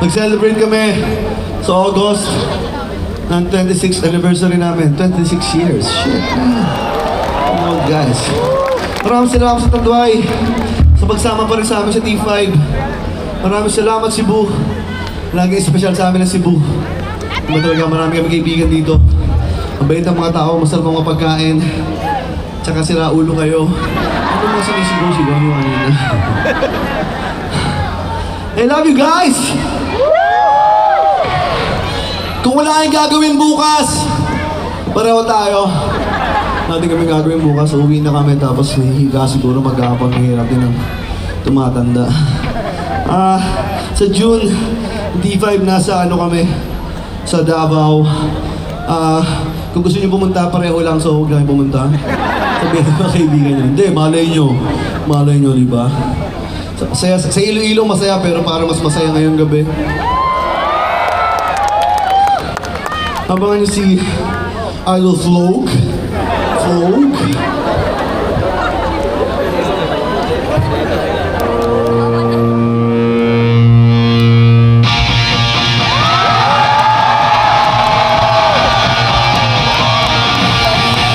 Nag-celebrate kami sa August ng 26th anniversary namin. 26 years. Shit. Oh, guys. Maraming salamat sa Tanduay. Sa pagsama pa rin sa amin sa T5. Maraming salamat Cebu. Laging special sa amin ang Cebu. Diba talaga marami kami kaibigan dito. Mabait ang mga tao, masarap ang mga pagkain. Tsaka sila ulo kayo. Ano mga sinisigaw-sigaw nyo kanina? I love you guys! Kung wala kayong gagawin bukas, pareho tayo. Natin kami gagawin bukas, uwi na kami tapos hihiga siguro maghapon, mahirap din ang tumatanda. Sa June, D5 nasa ano kami, sa Davao. Kung gusto nyo pumunta, pareho lang, so huwag lang pumunta. Sabihin ko mga kaibigan nyo, hindi, malay nyo, di ba? Sa Iloilo masaya, pero parang mas masaya ngayong gabi. Abangan niyo si Idol Vlog.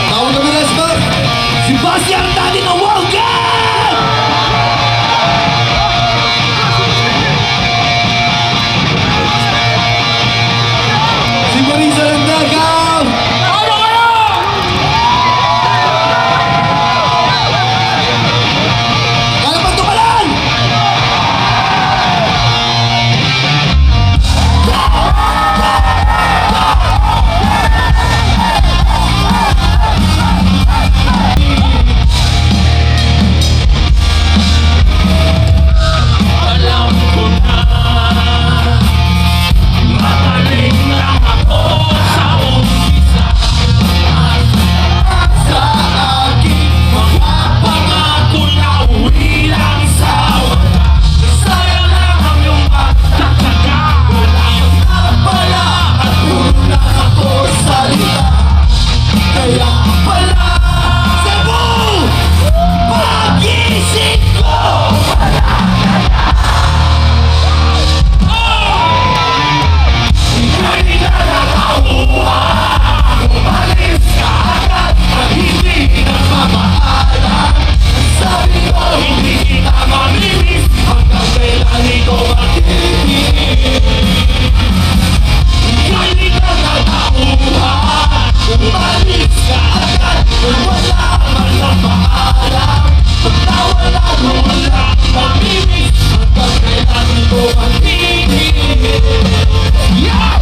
Tawag kami na sa si Bastian Daddy na Walker! Si Marisa Landagaw! Ano kayo? Kaya pa tumalan! Alam ko na magaling lang ako sa umpisa. Sa aking mga pangako na uwi lang sa wala. Sayang lang ang iyong pagtatsaga. Wala kang pala at puro lang ako salita. Kaya pala Cebu! Pag-isip ko ika'y nalalahuan. Umalis ka agad at hindi nagmamaalam. Sabi ko hindi kita mamimiss hanggang kailan ito magiging. Ika'y nalalahuan. Umalis ka agad at wala man lang maalam. Pagkawala mo walang mamimiss hanggang kailan ito magiging. Yeah!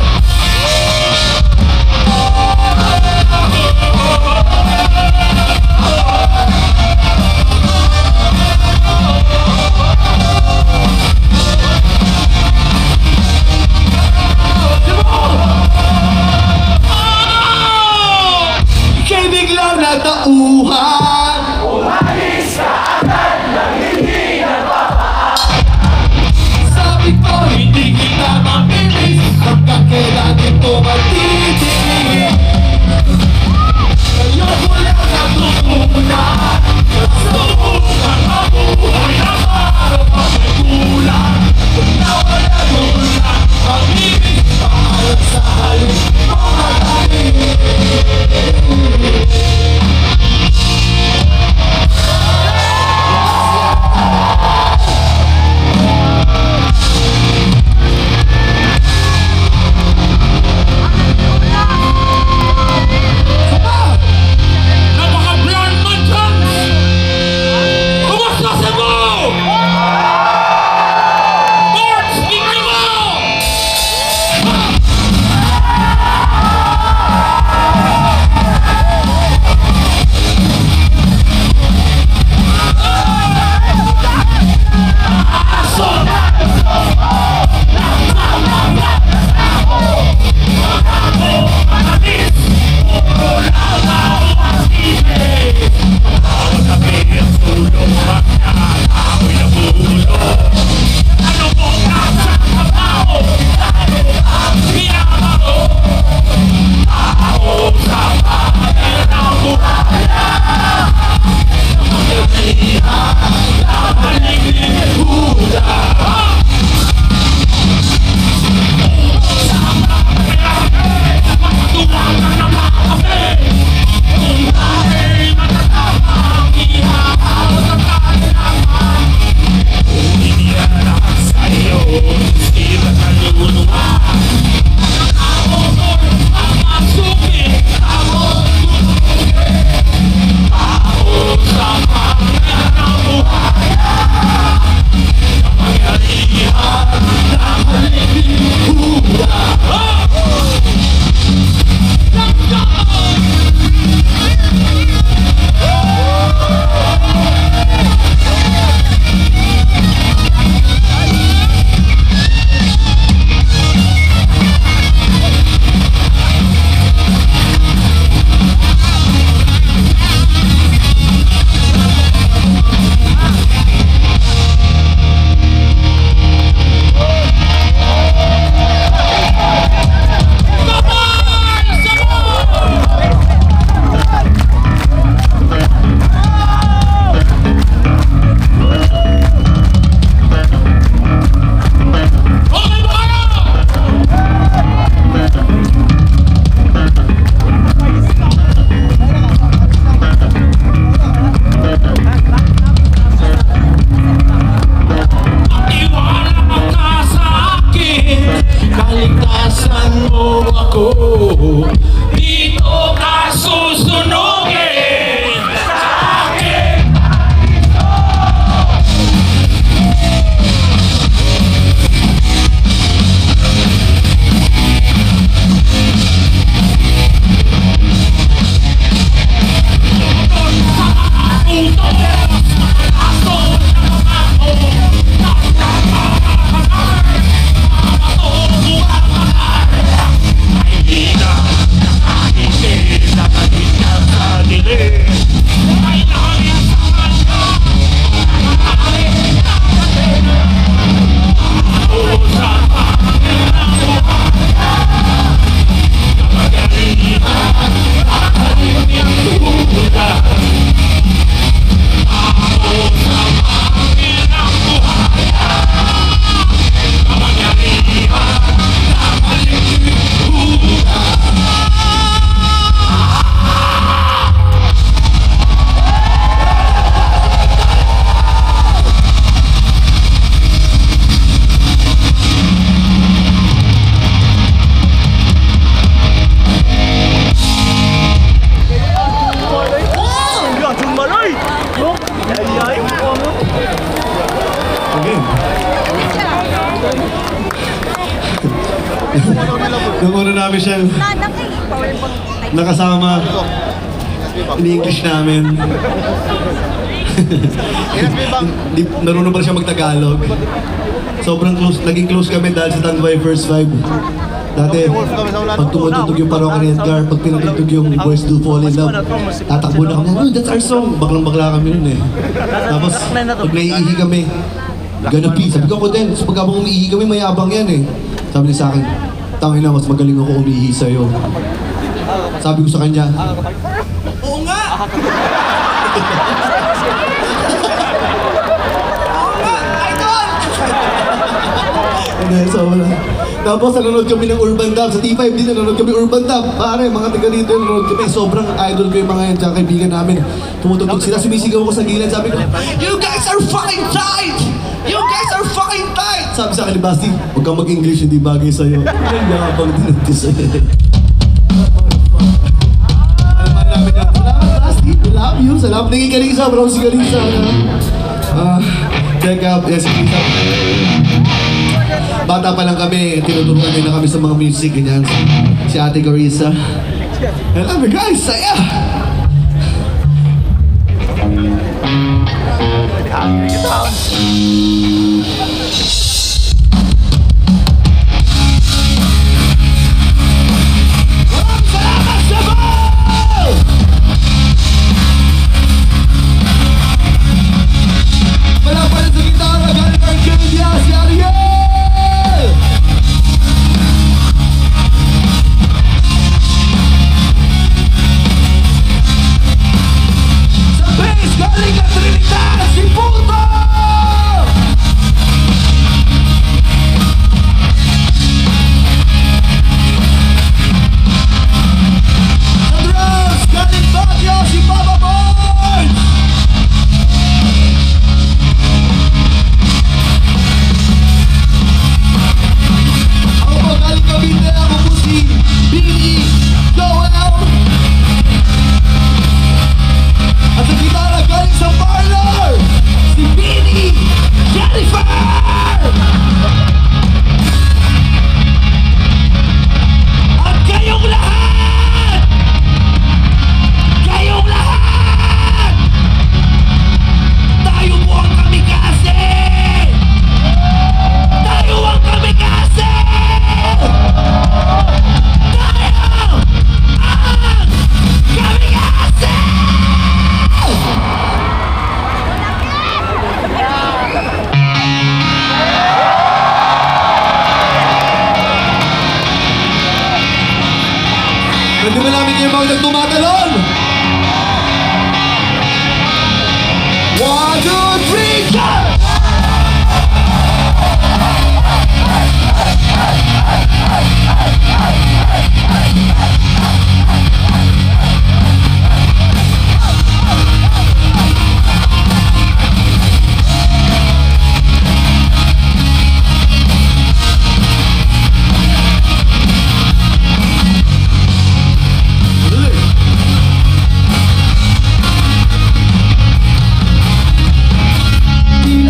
Ika'y biglang natauhan. Umalis ka agad nang hindi nagpapaalam. Nung una namin siya nakasama, in-English namin. Narunong ba siya mag-Tagalog? Sobrang close, naging close kami dahil sa Tanduay First Five. Dati, pag tumutugtog yung Parokya ni Edgar, pag pinatugtog yung Boys Do Fall in Love, tatakbo na kami, oh, that's our song. Baklang-bakla kami nun eh. Tapos, pag naiihi kami, gonna pee. Sabi ko din, so pag habang umiihi kami, mayabang yan eh. Sabi niya sa akin, tangin na, mas magaling ako umiihi sa'yo. Sabi ko sa kanya, oo nga! Hindi, so wala. Tapos nanonood kami ng Urban Dub. Sa T5 din nanonood kami Urban Dub. Pare, mga taga dito nanonood kami. Sobrang idol ko yung mga yan. Tsaka kaibigan namin. Tumutugtog sila. Sumisigaw ko sa gilid. Sabi ko, you guys are fucking tight! You guys are fucking tight! Sabi sa akin ni Basti, huwag kang mag-English, hindi bagay sa'yo. Ang yakabang din ito sa'yo. Alaman namin yan. Salamat, Basti. We love you. Salamat. Naging Kalisa. Maraming si Kalisa. Check out. Yes, Kalisa. Bata pa lang kami, tinuturuan din na kami sa mga music, ganyan. Si Ate Carissa. And I'm guys, saya! Maraming salamat sa ball! Wala pa rin sa gitara, galing ang Kenya, si Ariel! Sa bass, galing ang Trinidad, si Puto! Sa drums, galing Baguio, si Papa Boy! Ako po, galing Cavite, ako po si Billy Joel. At sa gitara, galing sa parlor, si Billy Jennifer! At kayong lahat! Kayong lahat! Tayo po ang kamikaze! Tayo ang kamikaze! Tayo ang kamikaze! Pwede ba namin yung mga nagtumatalon? 1, 2, 3, go! Di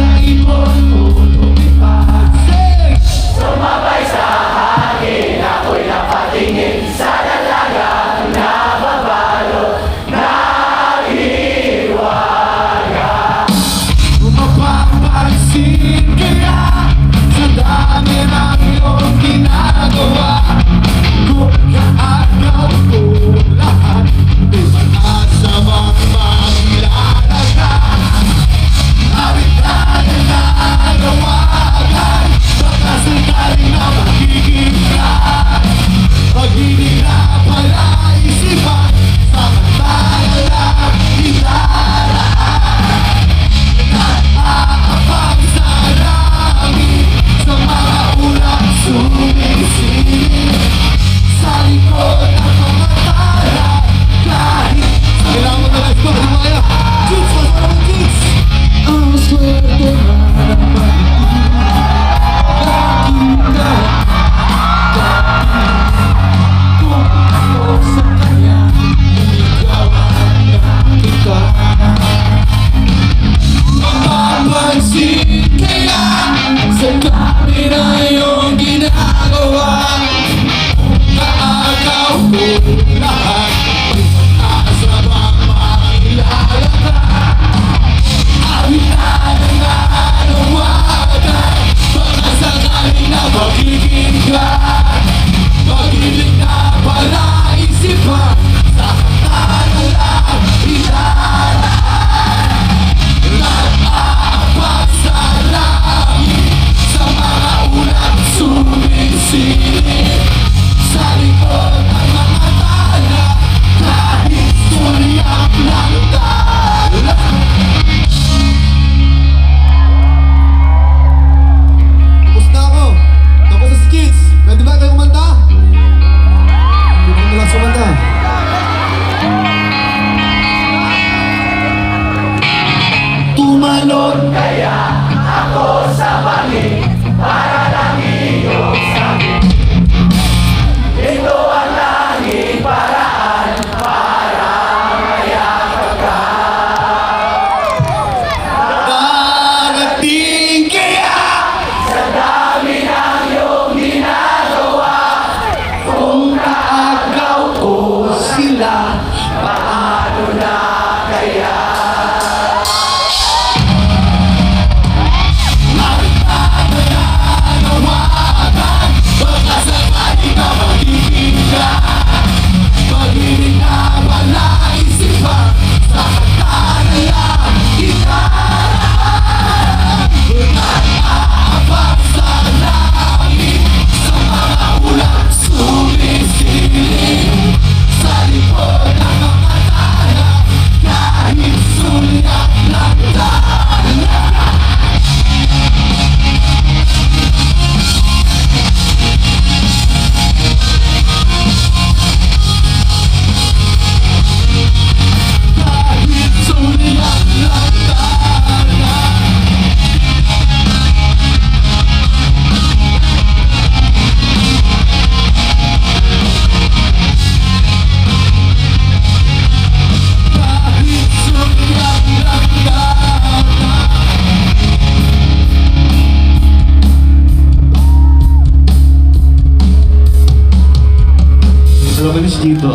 kasama ni Chito.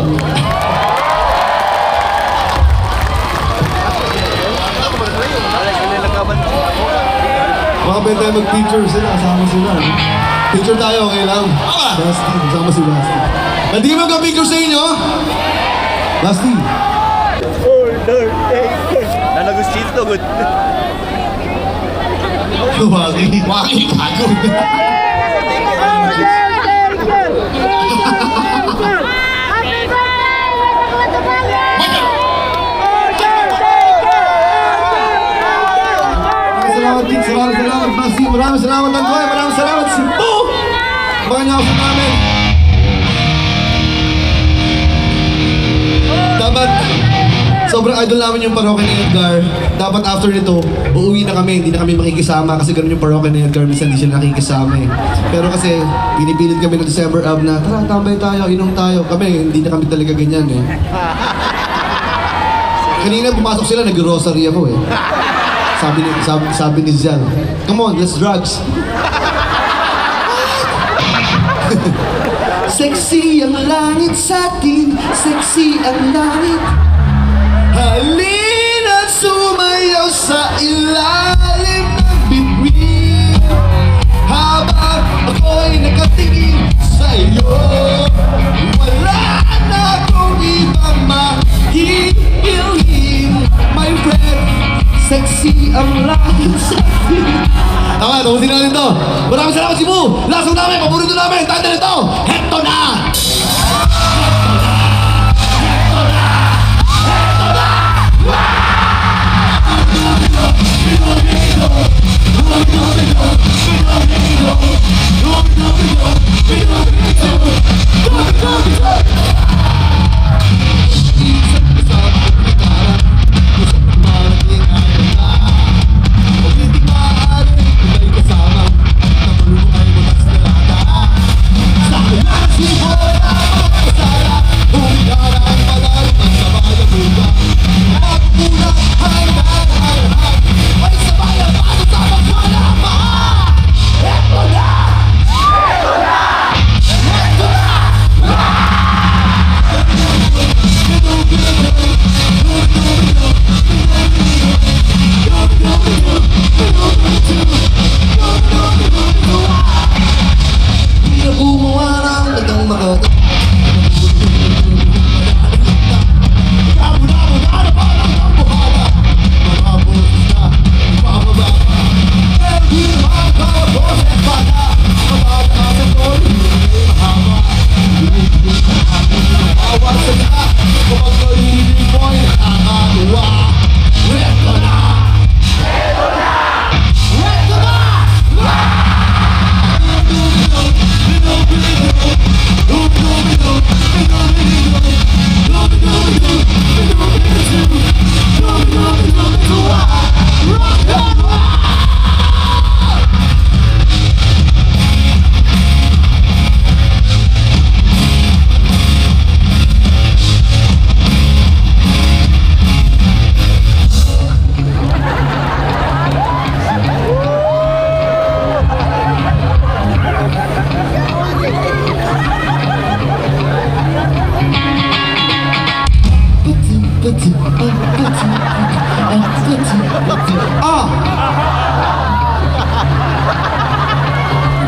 Baka pwede tayo mag-picture sila, kasama sila. No? Picture tayo, okay lang? Basti, kasama si Basti. Hindi ka magka-picture sa inyo? Basti. Nalagustito, good. Waki. Waki, kago. Salamat din, salamat Basti. Maraming salamat Tantoy, maraming salamat Simpo. Baka niya ako sa namin. Dapat, sobrang idol namin yung parokya ni Edgar. Dapat after nito, uuwi na kami, hindi na kami makikisama kasi ganun yung parokya ni Edgar, minsan hindi sila nakikisama eh. Pero kasi, pinipilit kami ng December Ab na, tara, tambay tayo, inom tayo. Kami, hindi na kami talaga ganyan eh. Kanina pumasok sila, nag-grocery ako eh. Sabi ni Zal, come on, let's drugs. Sexy ang langit sa atin, sexy ang langit. Halina't sumayaw sa ilalim ng bituin. Habang ako'y nakatingin sa iyo, wala na akong ibang mahihilin. My friend, sexy ang langit sa atin. Tama, tapusin natin ito. Maraming salamat Cebu! Lasong namin, paborito namin, title ito, Heto Na!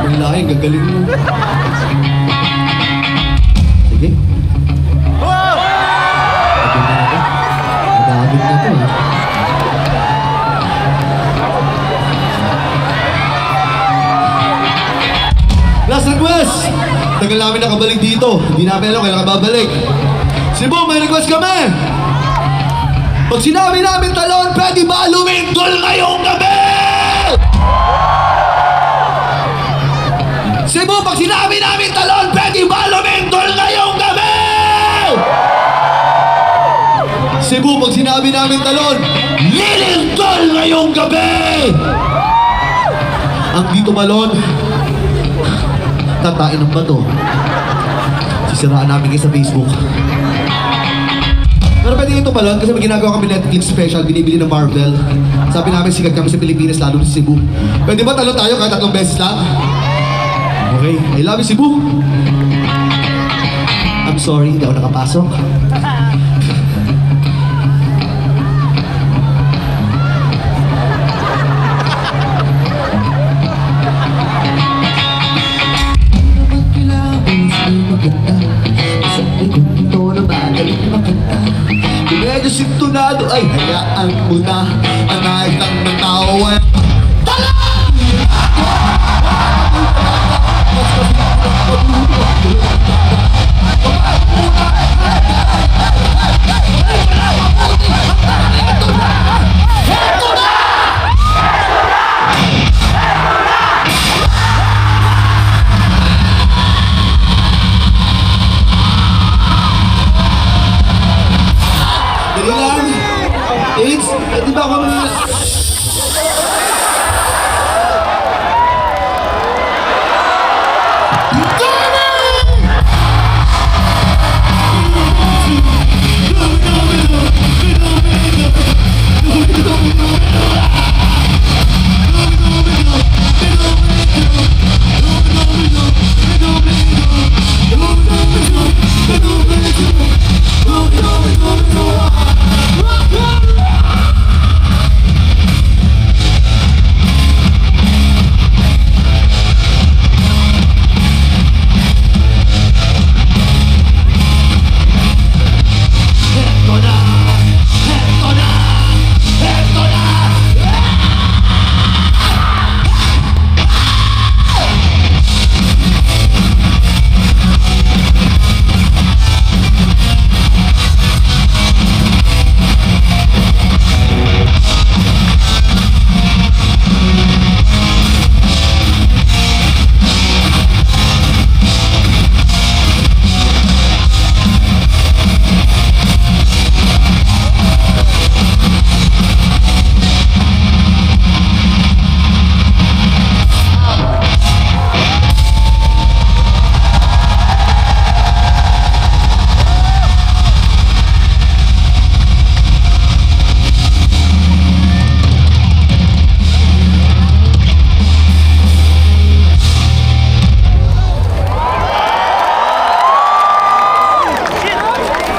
Ang laing, gagaling mo. Sige. Nagagod na to. Last request! Tagal namin nakabalik dito. Hindi namin alam kailan ka babalik. Cebu, may request kami! Pag sinabi namin talon, pwede ba lumindol ngayong gabi? Cebu, pag sinabi namin talon, pwede ba lumindol ngayong gabi? Cebu, pag sinabi namin talon, lilindol ngayong gabi! Ang dito balon, tatain ng bato. Sisiraan namin kayo sa Facebook. Pero pwede ito balon kasi may ginagawa kami Netflix special, binibili ng Marvel. Sabi namin sikat kami sa Pilipinas, lalo sa Cebu. Pwede ba talon tayo kahit 3 beses lang? Okay, I love you Cebu. I'm sorry, hindi ako nakapasok. Medyo sintunado ay hayaan mo na. Anay lang ng tao ay Dali lang. AIDS, di ba ako